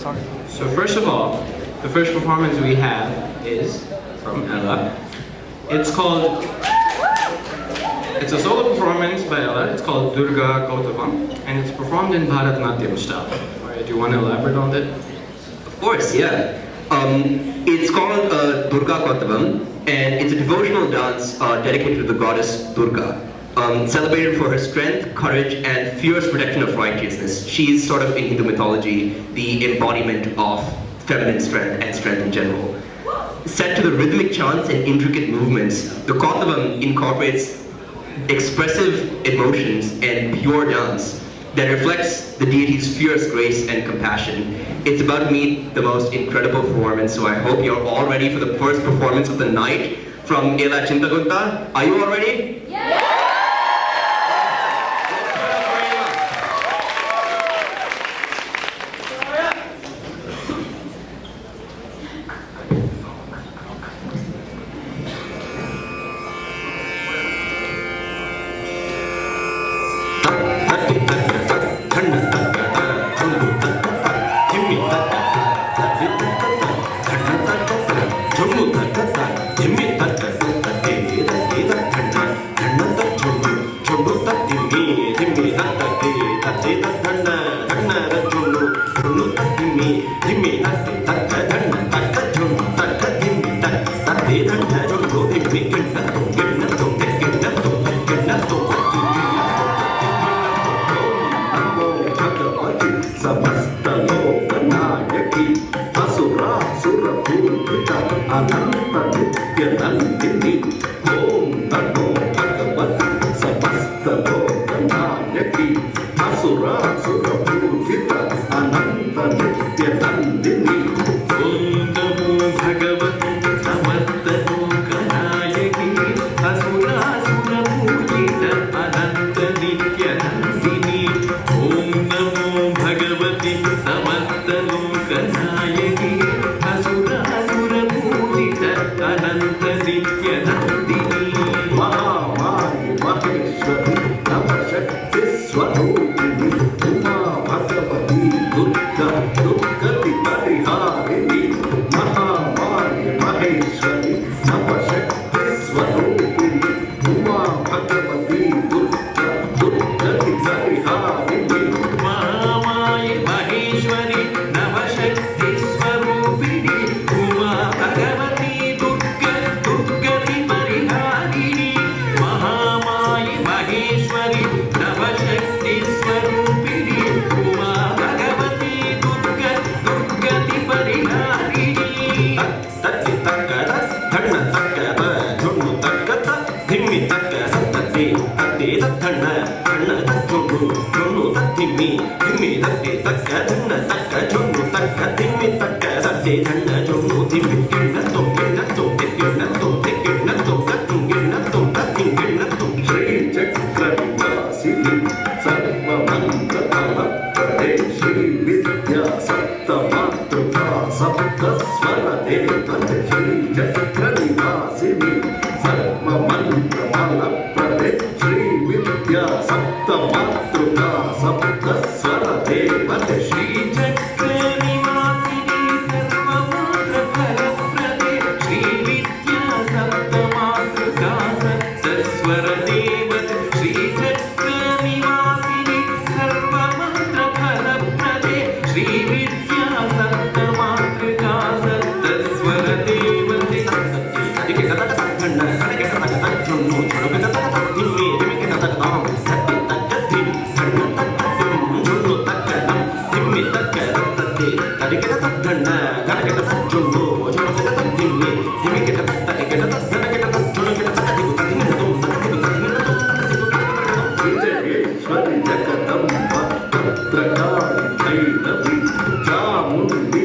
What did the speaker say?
So first of all, the first performance we have is from Ella. It's a solo performance by Ella. It's called Durga Kautavam, and it's performed in Bharatanatyam style. Do you want to elaborate on that? Of course, yeah. It's called Durga Kautavam, and it's a devotional dance dedicated to the goddess Durga, celebrated for her strength, courage, and fierce protection of righteousness. She's sort of, in Hindu mythology, the embodiment of feminine strength and strength in general. Set to the rhythmic chants and intricate movements, the Kautavam incorporates expressive emotions and pure dance that reflects the deity's fierce grace and compassion. It's about to meet the most incredible performance, so I hope you're all ready for the first performance of the night from Ella Chintagunta. Are you all ready? Yeah! Jagdamba, Bhadrakali, Bhairavi, Chamundhi,